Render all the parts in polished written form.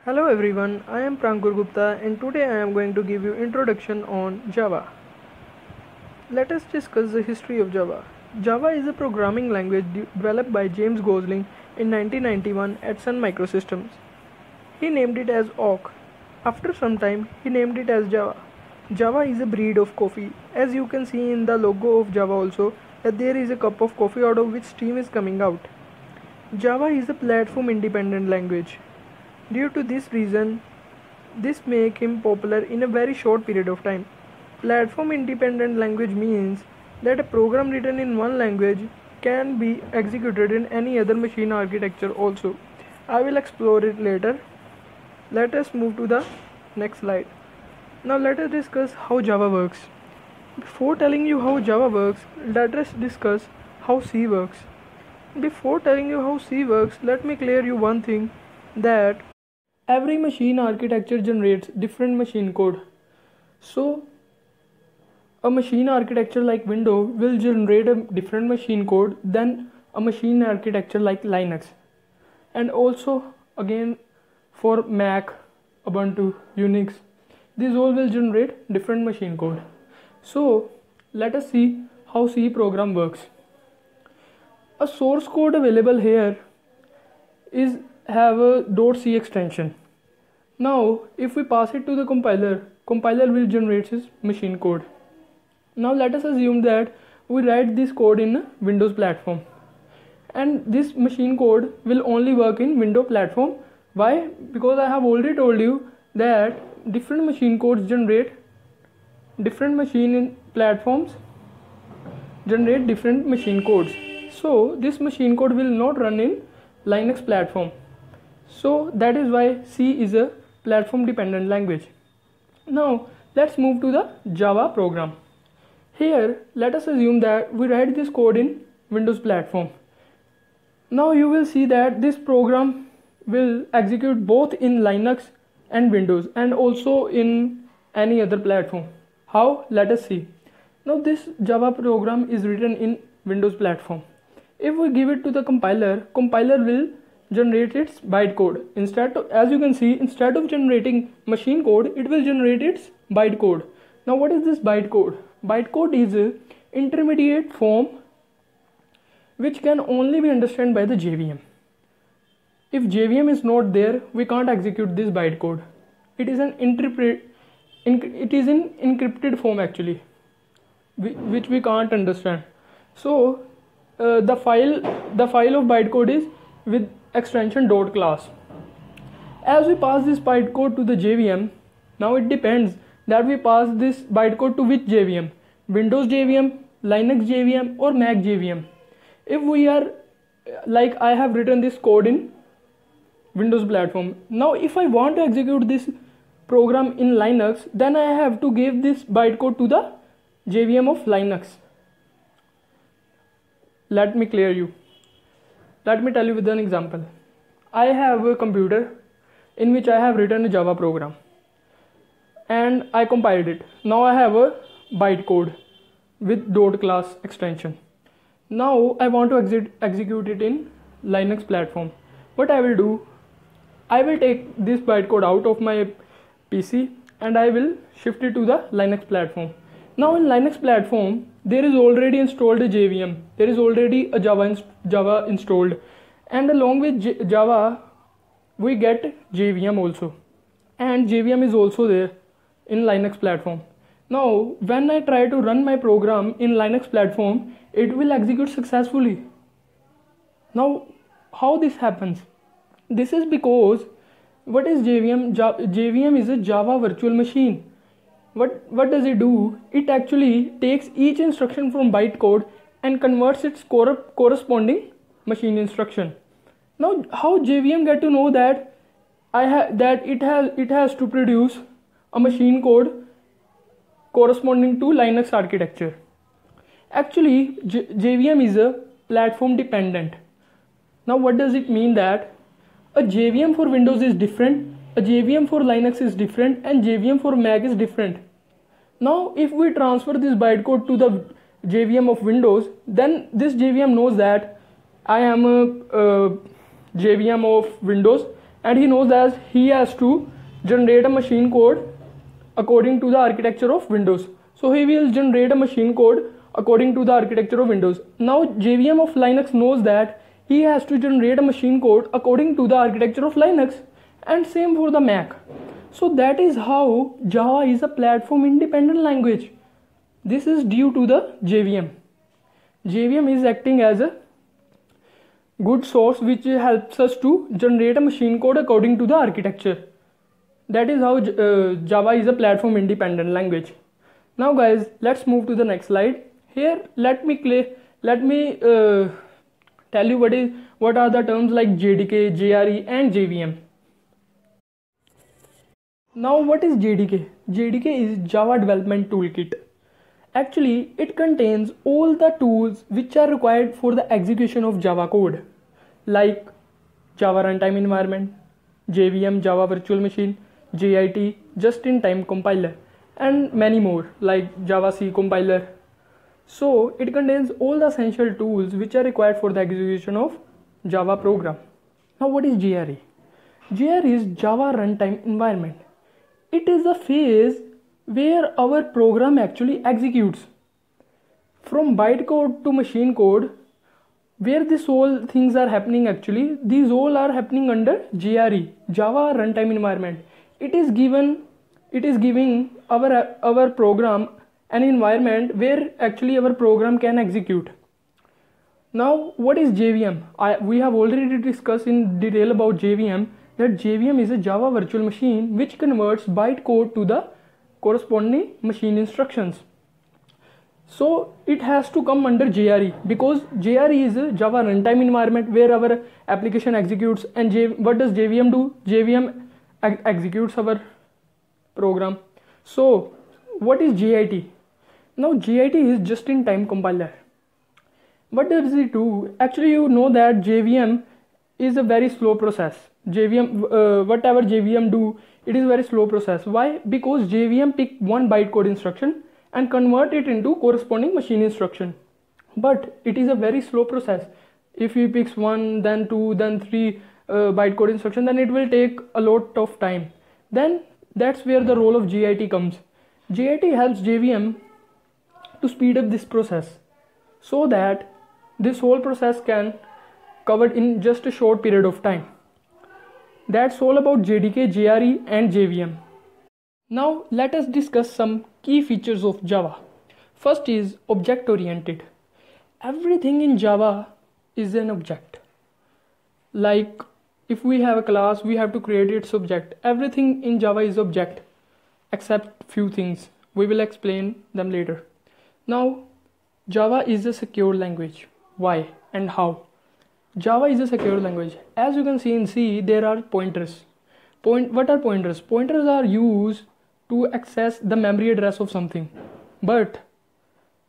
Hello everyone, I am Prankur Gupta and today I am going to give you introduction on Java. Let us discuss the history of Java. Java is a programming language developed by James Gosling in 1991 at Sun Microsystems. He named it as Awk. After some time, he named it as Java. Java is a breed of coffee. As you can see in the logo of Java also, that there is a cup of coffee out of which steam is coming out. Java is a platform independent language. Due to this reason, this make him popular in a very short period of time. Platform independent language means that a program written in one language can be executed in any other machine architecture also. I will explore it later. Let us move to the next slide. Now let us discuss how Java works. Before telling you how Java works, let us discuss how C works. Before telling you how C works, let me clear you one thing, that every machine architecture generates different machine code. So a machine architecture like Windows will generate a different machine code than a machine architecture like Linux. And also again for Mac, Ubuntu, Unix, these all will generate different machine code. So let us see how C program works. A source code available here is have a .c extension. Now if we pass it to the compiler will generate his machine code. Now let us assume that we write this code in a Windows platform, and this machine code will only work in Windows platform. Why? Because I have already told you that different machine codes generate different machine platforms generate different machine codes. So this machine code will not run in Linux platform. So that is why C is a platform dependent language. Now let's move to the Java program. Here let us assume that we write this code in Windows platform. Now you will see that this program will execute both in Linux and Windows and also in any other platform. How? Let us see. Now this Java program is written in Windows platform. If we give it to the compiler will generate its bytecode. As you can see, instead of generating machine code, it will generate its bytecode. Now what is this bytecode? Bytecode is a intermediate form which can only be understood by the JVM. If JVM is not there, we can't execute this bytecode. It is in encrypted form actually, which we can't understand. So the file of bytecode is with extension .class. As we pass this bytecode to the JVM, now it depends that we pass this bytecode to which JVM, Windows JVM, Linux JVM or Mac JVM. If we are like I have written this code in Windows platform. Now if I want to execute this program in Linux, then I have to give this bytecode to the JVM of Linux. Let me clear you. Let me tell you with an example. I have a computer in which I have written a Java program and I compiled it. Now I have a bytecode with .class extension. Now I want to execute it in Linux platform. What I will do, I will take this bytecode out of my PC and I will shift it to the Linux platform. Now in Linux platform, there is already installed a JVM. There is already a Java installed, and along with Java we get JVM also, and JVM is also there in Linux platform. Now when I try to run my program in Linux platform, it will execute successfully. Now how this happens? This is because what is JVM? JVM is a Java virtual machine. What does it do? It actually takes each instruction from bytecode and converts its corresponding machine instruction. Now how JVM get to know that it has to produce a machine code corresponding to Linux architecture? Actually JVM is a platform dependent. Now what does it mean? That a JVM for Windows is different, a JVM for Linux is different, and JVM for Mac is different. Now if we transfer this bytecode to the JVM of Windows, then this JVM knows that I am a JVM of Windows and he knows that he has to generate a machine code according to the architecture of Windows. So he will generate a machine code according to the architecture of Windows. Now JVM of Linux knows that he has to generate a machine code according to the architecture of Linux, and same for the Mac. So that is how Java is a platform independent language. This is due to the JVM. JVM is acting as a good source which helps us to generate a machine code according to the architecture. That is how Java is a platform independent language. Now guys, let's move to the next slide. Here let me tell you what are the terms like JDK, JRE and JVM. Now what is JDK? JDK is Java Development Toolkit. Actually, it contains all the tools which are required for the execution of Java code, like Java Runtime Environment, JVM Java Virtual Machine, JIT Just-in-Time Compiler, and many more like Java C Compiler. So it contains all the essential tools which are required for the execution of Java program. Now what is JRE? JRE is Java Runtime Environment. It is the phase where our program actually executes. From bytecode to machine code, where these all things are happening actually, these all are happening under JRE, Java Runtime Environment. It is giving our program an environment where actually our program can execute. Now what is JVM? We have already discussed in detail about JVM, that JVM is a Java virtual machine which converts bytecode to the corresponding machine instructions. So it has to come under JRE, because JRE is a Java runtime environment where our application executes. And what does JVM do? JVM executes our program. So what is JIT? Now JIT is just-in-time compiler. What does it do? Actually, you know that JVM is a very slow process. Whatever JVM do, it is a very slow process. Why? Because JVM pick one bytecode instruction and convert it into corresponding machine instruction. But it is a very slow process. If he picks one, then two, then three bytecode instruction, then it will take a lot of time. Then that's where the role of JIT comes. JIT helps JVM to speed up this process so that this whole process can covered in just a short period of time. That's all about JDK, JRE and JVM. Now let us discuss some key features of Java. First is object oriented. Everything in Java is an object. Like if we have a class, we have to create its object. Everything in Java is object except few things. We will explain them later. Now Java is a secure language. Why and how? Java is a secure language. As you can see in C, there are pointers. What are pointers? Pointers are used to access the memory address of something. But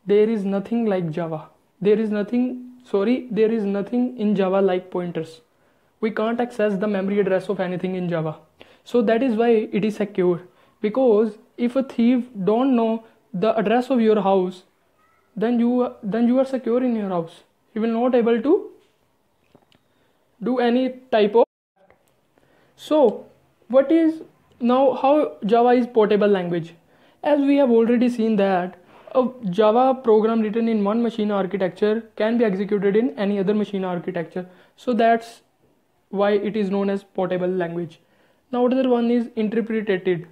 there is nothing like Java. There is nothing in Java like pointers. We can't access the memory address of anything in Java. So that is why it is secure. Because if a thief don't know the address of your house, then you are secure in your house. He will not able to do any type of. So what is now how Java is portable language? As we have already seen that a Java program written in one machine architecture can be executed in any other machine architecture. So that's why it is known as portable language. Now another one is interpreted.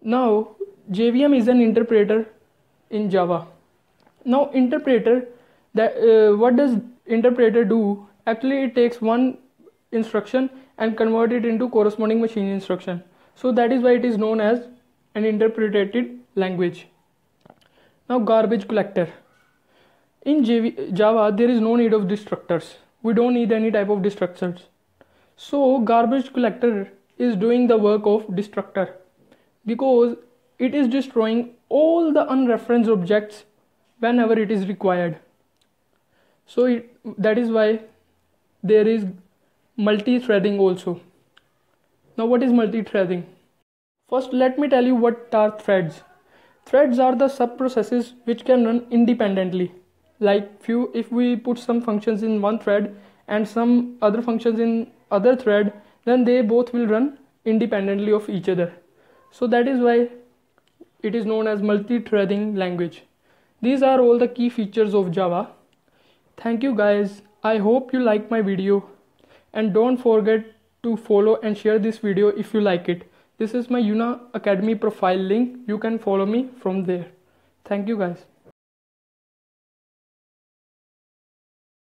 Now JVM is an interpreter in Java. Now interpreter, what does interpreter do? Actually it takes one instruction and convert it into corresponding machine instruction. So that is why it is known as an interpreted language. Now garbage collector. In Java there is no need of destructors. We don't need any type of destructors. So garbage collector is doing the work of destructor, because it is destroying all the unreferenced objects whenever it is required. So that is why there is multi-threading also. Now what is multi-threading? First let me tell you what are threads. Threads are the sub-processes which can run independently. Like if we put some functions in one thread and some other functions in other thread, then they both will run independently of each other. So that is why it is known as multi-threading language. These are all the key features of Java. Thank you guys. I hope you like my video, and don't forget to follow and share this video if you like it. This is my Yuna Academy profile link. You can follow me from there. Thank you guys.